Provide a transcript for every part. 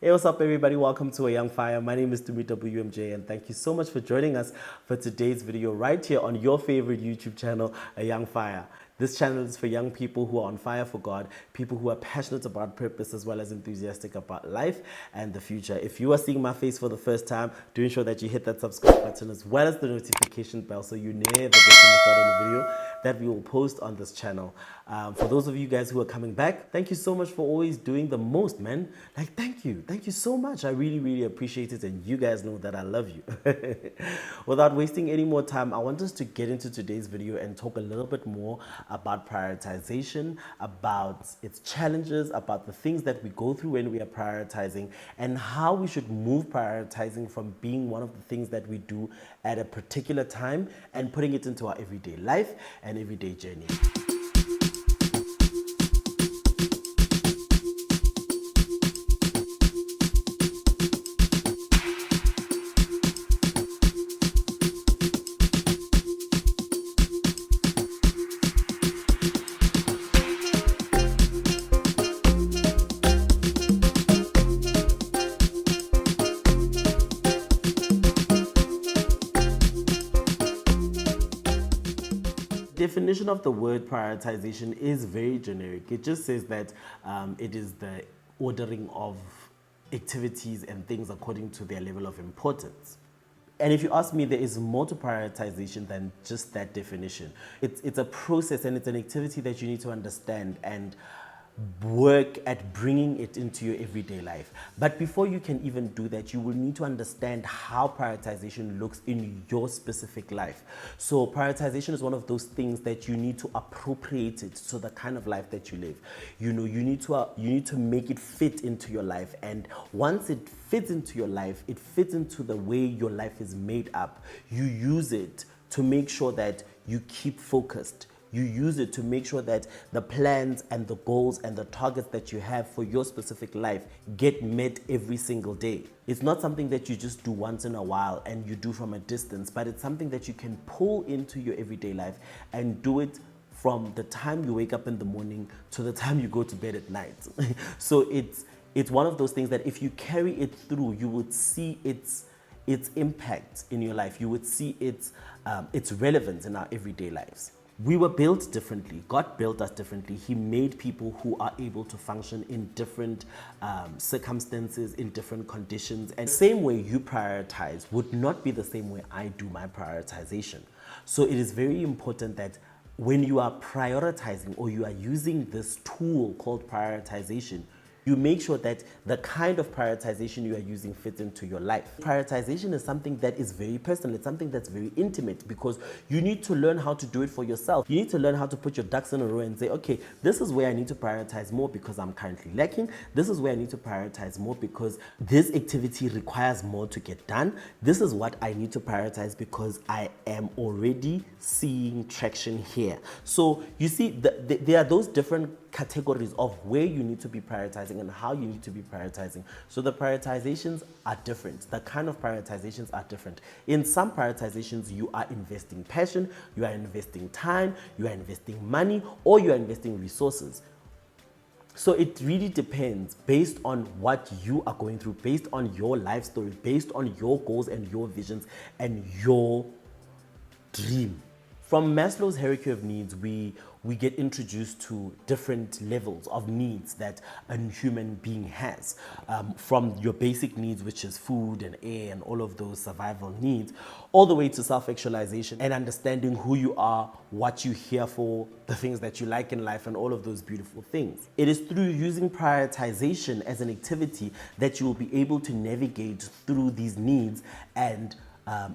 Hey, what's up, everybody? Welcome to A Young Fire. My name is Tumi, WMJ, and thank you so much for joining us for today's video right here on your favorite YouTube channel, A Young Fire. This channel is for young people who are on fire for God, people who are passionate about purpose as well as enthusiastic about life and the future. If you are seeing my face for the first time, do ensure that you hit that subscribe button as well as the notification bell so you never get any thought on the video that we will post on this channel. For those of you guys who are coming back, thank you so much for always doing the most, man. Like, thank you so much. I really appreciate it, and you guys know that I love you. Without wasting any more time, I want us to get into today's video and talk a little bit more about prioritization, about its challenges, about the things that we go through when we are prioritizing, and how we should move prioritizing from being one of the things that we do at a particular time and putting it into our everyday life and everyday journey. Definition of the word prioritization is very generic. It just says that it is the ordering of activities and things according to their level of importance. And if you ask me, there is more to prioritization than just that definition. It's a process and it's an activity that you need to understand and work at bringing it into your everyday life. But before you can even do that, you will need to understand how prioritization looks in your specific life. So prioritization is one of those things that you need to appropriate it to the kind of life that you live. You know, you need to make it fit into your life, and once it fits into your life, it fits into the way your life is made up. You use it to make sure that you keep focused. You use it to make sure that the plans and the goals and the targets that you have for your specific life get met every single day. It's not something that you just do once in a while and you do from a distance, but it's something that you can pull into your everyday life and do it from the time you wake up in the morning to the time you go to bed at night. So it's one of those things that if you carry it through, you would see its impact in your life. You would see its relevance in our everyday lives. We were built differently. God built us differently. He made people who are able to function in different circumstances, in different conditions. And the same way you prioritize would not be the same way I do my prioritization. So it is very important that when you are prioritizing or you are using this tool called prioritization, you make sure that the kind of prioritization you are using fits into your life. Prioritization is something that is very personal. It's something that's very intimate because you need to learn how to do it for yourself. You need to learn how to put your ducks in a row and say, okay, this is where I need to prioritize more because I'm currently lacking. This is where I need to prioritize more because this activity requires more to get done. This is what I need to prioritize because I am already seeing traction here. So you see, there are those different categories of where you need to be prioritizing and how you need to be prioritizing. So the prioritizations are different. The kind of prioritizations are different. In some prioritizations, you are investing passion, you are investing time, you are investing money, or you are investing resources. So it really depends based on what you are going through, based on your life story, based on your goals and your visions and your dream. From Maslow's hierarchy of needs, we get introduced to different levels of needs that a human being has. From your basic needs, which is food and air and all of those survival needs, all the way to self-actualization and understanding who you are, what you're here for, the things that you like in life, and all of those beautiful things. It is through using prioritization as an activity that you will be able to navigate through these needs and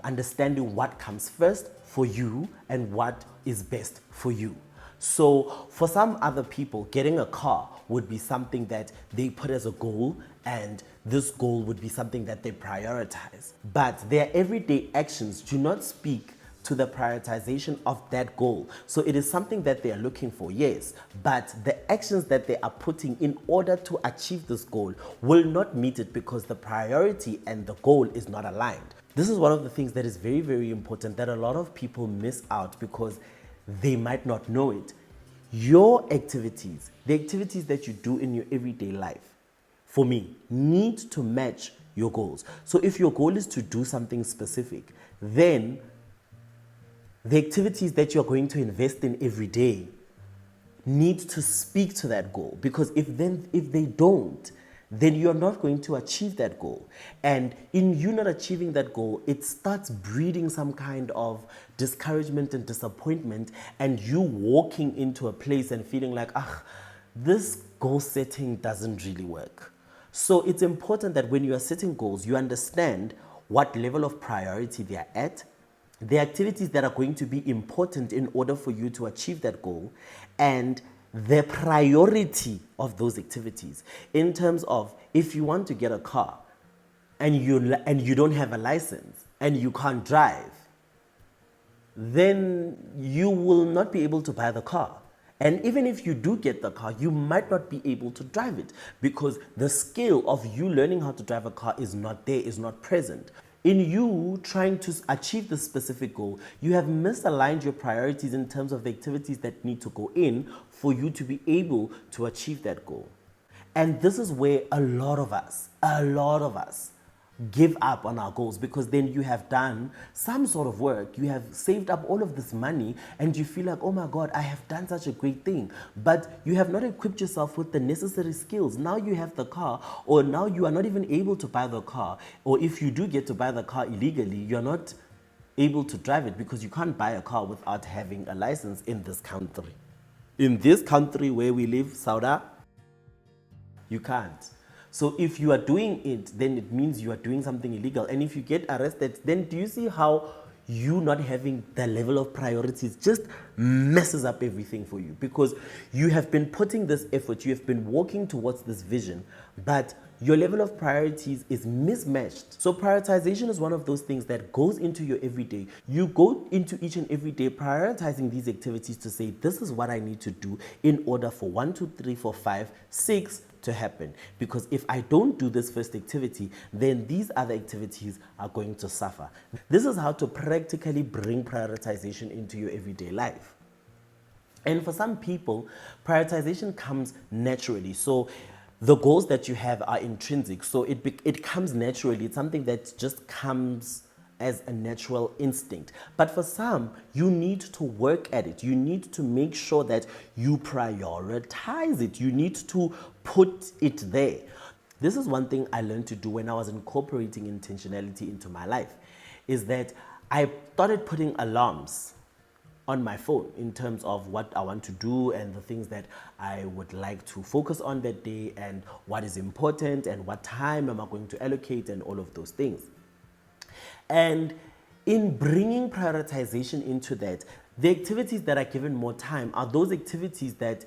understanding what comes first for you and what is best for you. So for some other people, getting a car would be something that they put as a goal, and this goal would be something that they prioritize. But their everyday actions do not speak to the prioritization of that goal. So it is something that they are looking for, yes, but the actions that they are putting in order to achieve this goal will not meet it because the priority and the goal is not aligned. This is one of the things that is very important that a lot of people miss out because they might not know it. Your activities, the activities that you do in your everyday life, for me, need to match your goals. So if your goal is to do something specific, then the activities that you're going to invest in every day need to speak to that goal, because if they don't, then you're not going to achieve that goal. And in you not achieving that goal, it starts breeding some kind of discouragement and disappointment, and you walking into a place and feeling like, this goal setting doesn't really work. So it's important that when you are setting goals, you understand what level of priority they are at, the activities that are going to be important in order for you to achieve that goal, and the priority of those activities. In terms of, if you want to get a car and you don't have a license and you can't drive, then you will not be able to buy the car. And even if you do get the car, you might not be able to drive it, because the skill of you learning how to drive a car is not there, is not present. In you trying to achieve this specific goal, you have misaligned your priorities in terms of the activities that need to go in for you to be able to achieve that goal. And this is where a lot of us give up on our goals, because then you have done some sort of work, you have saved up all of this money, and you feel like, oh my God, I have done such a great thing, but you have not equipped yourself with the necessary skills. Now you have the car, or now you are not even able to buy the car, or if you do get to buy the car illegally, you're not able to drive it, because you can't buy a car without having a license in this country. In this country where we live, Saudi, you can't. So if you are doing it, then it means you are doing something illegal. And if you get arrested, then do you see how you not having the level of priorities just messes up everything for you? Because you have been putting this effort, you have been working towards this vision, but your level of priorities is mismatched. So prioritization is one of those things that goes into your everyday. You go into each and every day prioritizing these activities to say, this is what I need to do in order for 1, 2, 3, 4, 5, 6 to happen. Because if I don't do this first activity, then these other activities are going to suffer. This is how to practically bring prioritization into your everyday life. And for some people, prioritization comes naturally. So the goals that you have are intrinsic. So it comes naturally. It's something that just comes as a natural instinct. But for some, you need to work at it. You need to make sure that you prioritize it. You need to put it there. This is one thing I learned to do when I was incorporating intentionality into my life, is that I started putting alarms on my phone in terms of what I want to do and the things that I would like to focus on that day, and what is important and what time am I going to allocate, and all of those things. And in bringing prioritization into that, the activities that are given more time are those activities that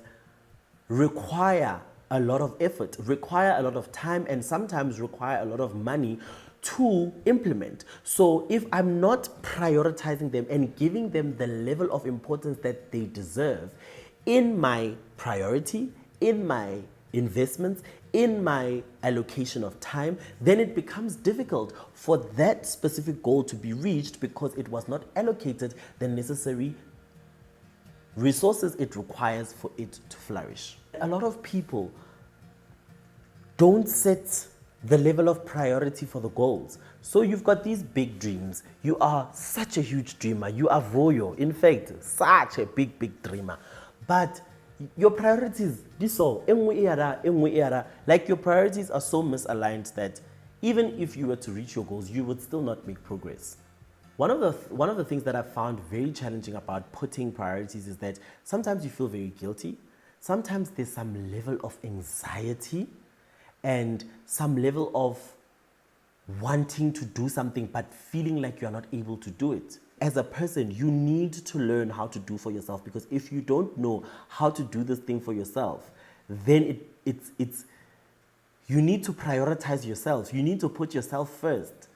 require a lot of effort, require a lot of time, and sometimes require a lot of money to implement. So if I'm not prioritizing them and giving them the level of importance that they deserve in my priority, in my investments, in my allocation of time, then it becomes difficult for that specific goal to be reached, because it was not allocated the necessary resources it requires for it to flourish. A lot of people don't set the level of priority for the goals. So you've got these big dreams. You are such a huge dreamer. You are Voyo. In fact, such a big dreamer. But your priorities, like your priorities are so misaligned that even if you were to reach your goals, you would still not make progress. One of the things that I found very challenging about putting priorities is that sometimes you feel very guilty. Sometimes there's some level of anxiety and some level of wanting to do something but feeling like you're not able to do it. As a person, you need to learn how to do for yourself, because if you don't know how to do this thing for yourself, then you need to prioritize yourself. You need to put yourself first.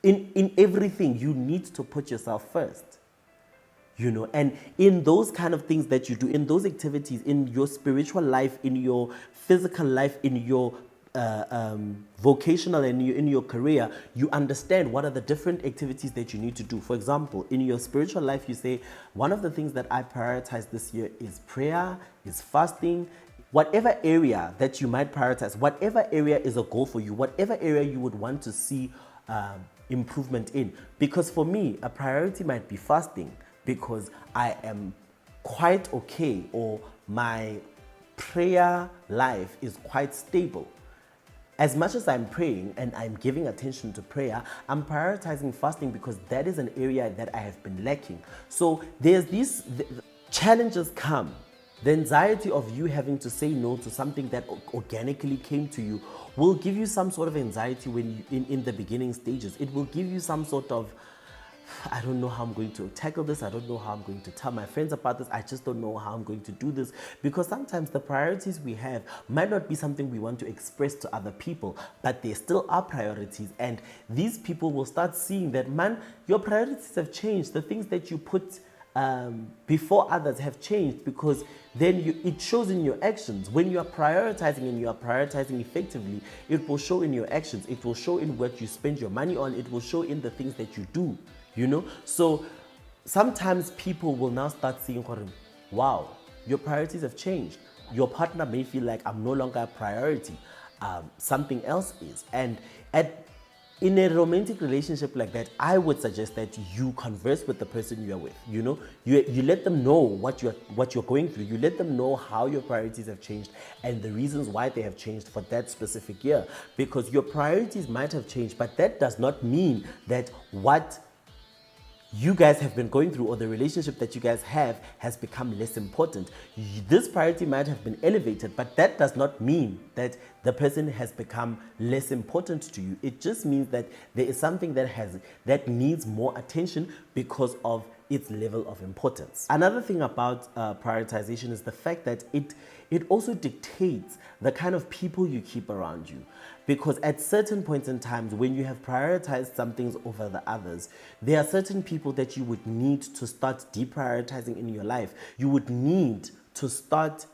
In everything, you need to put yourself first. You know, and in those kind of things that you do, in those activities, in your spiritual life, in your physical life, in your vocational and in your career, you understand what are the different activities that you need to do. For example, in your spiritual life, you say, one of the things that I prioritize this year is prayer, is fasting, whatever area that you might prioritize, whatever area is a goal for you, whatever area you would want to see improvement in. Because for me, a priority might be fasting because I am quite okay, or my prayer life is quite stable. As much as I'm praying and I'm giving attention to prayer, I'm prioritizing fasting because that is an area that I have been lacking. So there's these challenges come. The anxiety of you having to say no to something that organically came to you will give you some sort of anxiety when you, in the beginning stages. It will give you some sort of, I don't know how I'm going to tackle this. I don't know how I'm going to tell my friends about this. I just don't know how I'm going to do this. Because sometimes the priorities we have might not be something we want to express to other people, but they still are priorities. And these people will start seeing that, man, your priorities have changed. The things that you put before others have changed, because then it shows in your actions. When you are prioritizing and you are prioritizing effectively, it will show in your actions. It will show in what you spend your money on. It will show in the things that you do. So sometimes people will now start seeing, wow, your priorities have changed. Your partner may feel like, I'm no longer a priority. Something else is. And in a romantic relationship like that, I would suggest that you converse with the person you are with. You let them know what you're going through. You let them know how your priorities have changed and the reasons why they have changed for that specific year. Because your priorities might have changed, but that does not mean that what you guys have been going through, or the relationship that you guys have, has become less important. This priority might have been elevated, but that does not mean that the person has become less important to you. It just means that there is something that needs more attention because of its level of importance. Another thing about prioritization is the fact that it also dictates the kind of people you keep around you. Because at certain points in times, when you have prioritized some things over the others, there are certain people that you would need to start deprioritizing in your life. You would need to start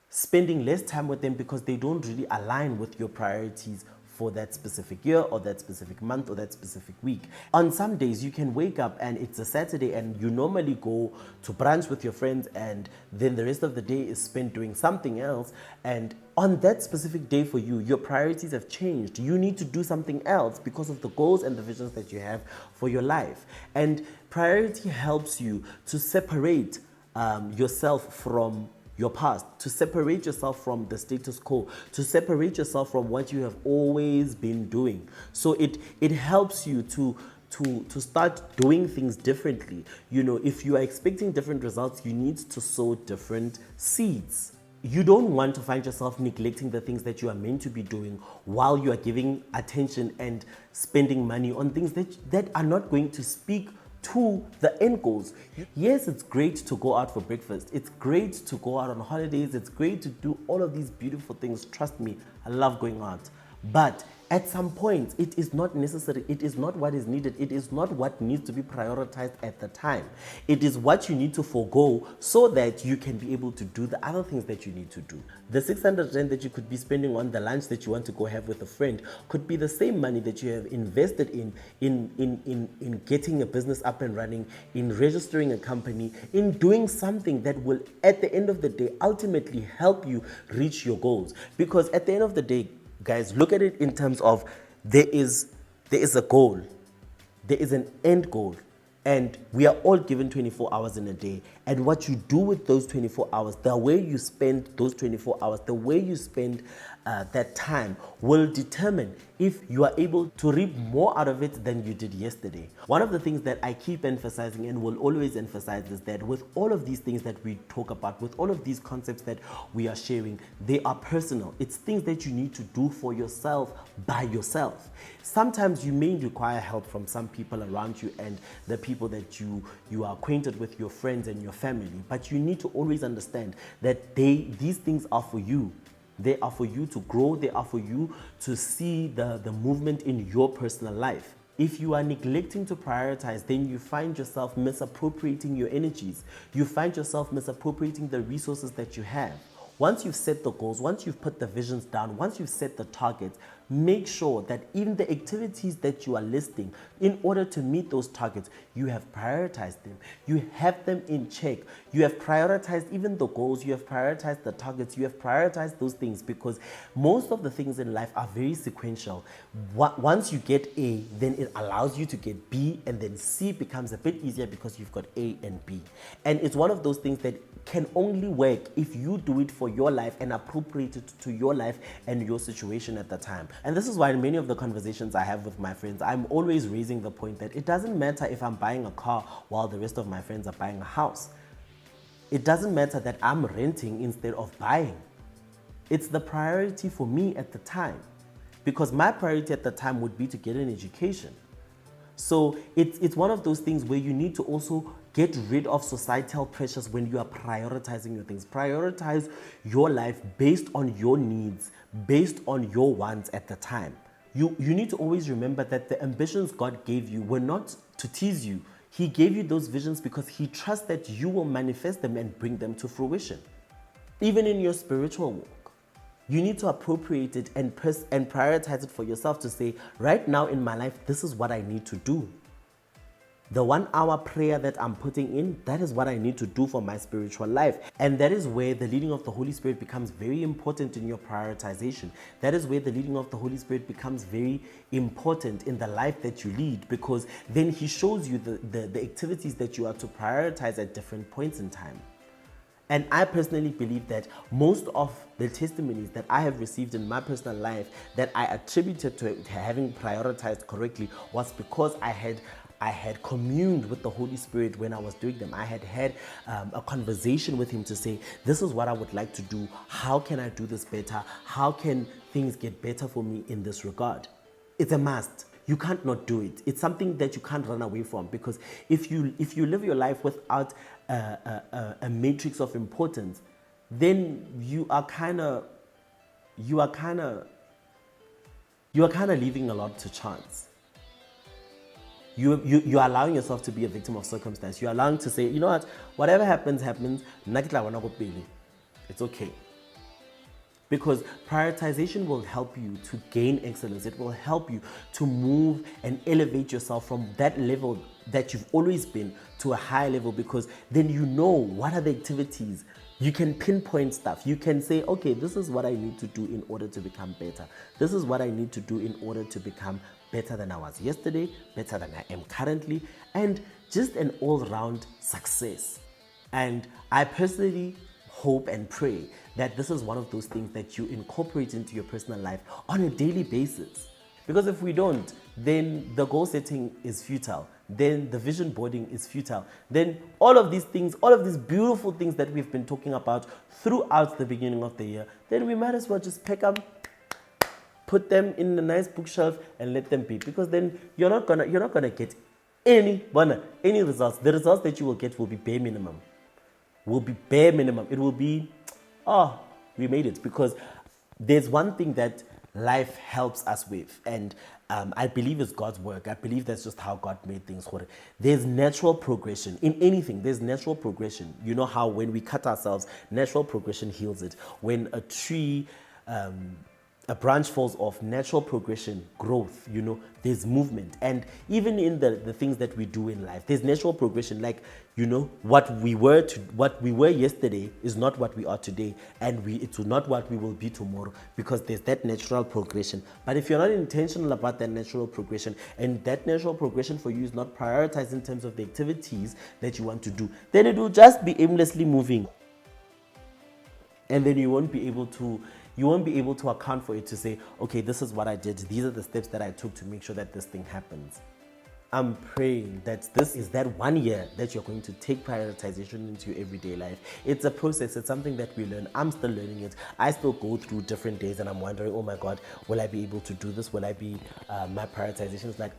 spending less time with them because they don't really align with your priorities for that specific year or that specific month or that specific week. On some days, you can wake up and it's a Saturday and you normally go to brunch with your friends, and then the rest of the day is spent doing something else. And on that specific day for you, your priorities have changed. You need to do something else because of the goals and the visions that you have for your life. And priority helps you to separate yourself from your past, to separate yourself from the status quo, to separate yourself from what you have always been doing. So it helps you to start doing things differently. If you are expecting different results, you need to sow different seeds. You don't want to find yourself neglecting the things that you are meant to be doing while you are giving attention and spending money on things that are not going to speak to the end goals. Yes, it's great to go out for breakfast. It's great to go out on holidays. It's great to do all of these beautiful things. Trust me, I love going out. But at some point, it is not necessary. It is not what is needed. It is not what needs to be prioritized at the time. It is what you need to forego so that you can be able to do the other things that you need to do. The 600 Rand that you could be spending on the lunch that you want to go have with a friend could be the same money that you have invested in getting a business up and running, in registering a company, in doing something that will, at the end of the day, ultimately help you reach your goals. Because at the end of the day, guys, look at it in terms of there is a goal. There is an end goal. And we are all given 24 hours in a day. And what you do with those 24 hours, the way you spend those 24 hours, the way you spend that time will determine if you are able to reap more out of it than you did yesterday. One of the things that I keep emphasizing and will always emphasize is that with all of these things that we talk about, with all of these concepts that we are sharing, they are personal. It's things that you need to do for yourself, by yourself. Sometimes you may require help from some people around you and the people that you are acquainted with, your friends and your family, but you need to always understand that these things are for you. They are for you to grow. They are for you to see the movement in your personal life. If you are neglecting to prioritize, then you find yourself misappropriating your energies. You find yourself misappropriating the resources that you have. Once you've set the goals, once you've put the visions down, once you've set the targets, make sure that in the activities that you are listing, in order to meet those targets, you have prioritized them. You have them in check. You have prioritized even the goals. You have prioritized the targets. You have prioritized those things, because most of the things in life are very sequential. Once you get A, then it allows you to get B, and then C becomes a bit easier because you've got A and B. And it's one of those things that can only work if you do it for your life and appropriate it to your life and your situation at the time. And this is why in many of the conversations I have with my friends, I'm always raising the point that it doesn't matter if I'm buying a car while the rest of my friends are buying a house. It doesn't matter that I'm renting instead of buying. It's the priority for me at the time, because my priority at the time would be to get an education. So it's one of those things where you need to also get rid of societal pressures when you are prioritizing your things. Prioritize your life based on your needs, based on your wants at the time. You need to always remember that the ambitions God gave you were not to tease you. He gave you those visions because He trusts that you will manifest them and bring them to fruition. Even in your spiritual walk, you need to appropriate it and prioritize it for yourself to say, right now in my life, this is what I need to do. The 1 hour prayer that I'm putting in, that is what I need to do for my spiritual life. And that is where the leading of the Holy Spirit becomes very important in your prioritization. That is where the leading of the Holy Spirit becomes very important in the life that you lead, because then He shows you the activities that you are to prioritize at different points in time. And I personally believe that most of the testimonies that I have received in my personal life that I attributed to having prioritized correctly was because I had communed with the Holy Spirit when I was doing them. I had a conversation with Him to say, this is what I would like to do. How can I do this better? How can things get better for me in this regard? It's a must. You can't not do it. It's something that you can't run away from, because if you live your life without a matrix of importance, then you are kind of leaving a lot to chance. You're allowing yourself to be a victim of circumstance. You're allowing to say, you know what, whatever happens. It's okay. Because prioritization will help you to gain excellence. It will help you to move and elevate yourself from that level that you've always been to a higher level, because then you know what are the activities. You can pinpoint stuff. You can say, okay, this is what I need to do in order to become better. This is what I need to do in order to become better than I was yesterday, better than I am currently, and just an all-round success. And I personally hope and pray that this is one of those things that you incorporate into your personal life on a daily basis. Because if we don't, then the goal setting is futile. Then the vision boarding is futile. Then all of these things, all of these beautiful things that we've been talking about throughout the beginning of the year, then we might as well just pick them, put them in a nice bookshelf and let them be. Because then you're not gonna get any results. The results that you will get will be bare minimum. It will be, we made it. Because there's one thing that life helps us with, and I believe it's God's work. I believe that's just how God made things. There's natural progression. In anything, there's natural progression. You know how when we cut ourselves, natural progression heals it. When a tree, a branch falls off, natural progression, growth, there's movement. And even in the things that we do in life, there's natural progression. Like, what we were yesterday is not what we are today, and it's not what we will be tomorrow, because there's that natural progression. But if you're not intentional about that natural progression, and that natural progression for you is not prioritized in terms of the activities that you want to do, then it will just be aimlessly moving. And then you won't be able to account for it, to say, okay, this is what I did. These are the steps that I took to make sure that this thing happens. I'm praying that this is that 1 year that you're going to take prioritization into your everyday life. It's a process. It's something that we learn. I'm still learning it. I still go through different days and I'm wondering, oh my God, will I be able to do this? Will I be, my prioritization is like,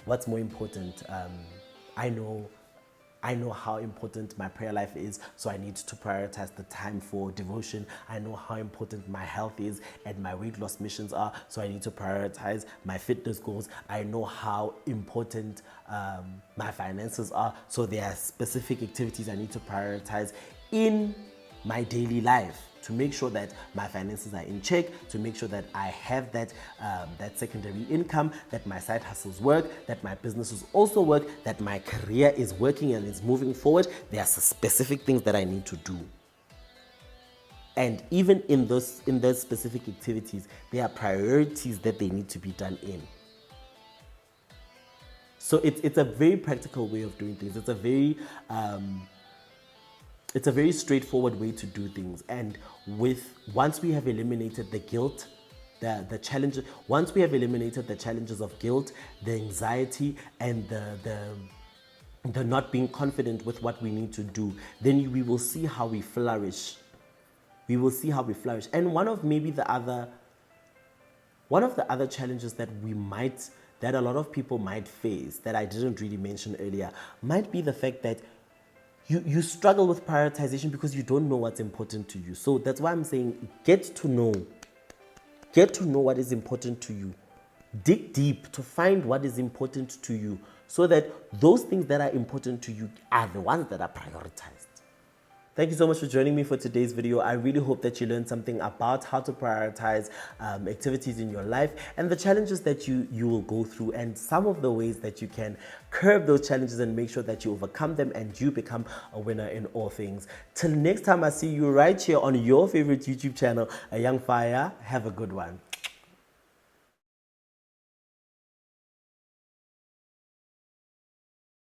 what's more important? I know how important my prayer life is, so I need to prioritize the time for devotion. I know how important my health is and my weight loss missions are, so I need to prioritize my fitness goals. I know how important my finances are, so there are specific activities I need to prioritize in my daily life, to make sure that my finances are in check, to make sure that I have that secondary income, that my side hustles work, that my businesses also work, that my career is working and is moving forward. There are specific things that I need to do. And even in those specific activities, there are priorities that they need to be done in. So it's a very practical way of doing things. It's a very straightforward way to do things. And once we have eliminated the guilt, the challenge, once we have eliminated the challenges of guilt, the anxiety, and the not being confident with what we need to do, then we will see how we flourish. We will see how we flourish. And one of the other challenges that a lot of people might face, that I didn't really mention earlier, might be the fact that you struggle with prioritization because you don't know what's important to you. So that's why I'm saying get to know what is important to you. Dig deep to find what is important to you, so that those things that are important to you are the ones that are prioritized. Thank you so much for joining me for today's video. I really hope that you learned something about how to prioritize activities in your life and the challenges that you will go through, and some of the ways that you can curb those challenges and make sure that you overcome them and you become a winner in all things. Till next time I see you right here on your favorite YouTube channel, A Young Fire. Have a good one.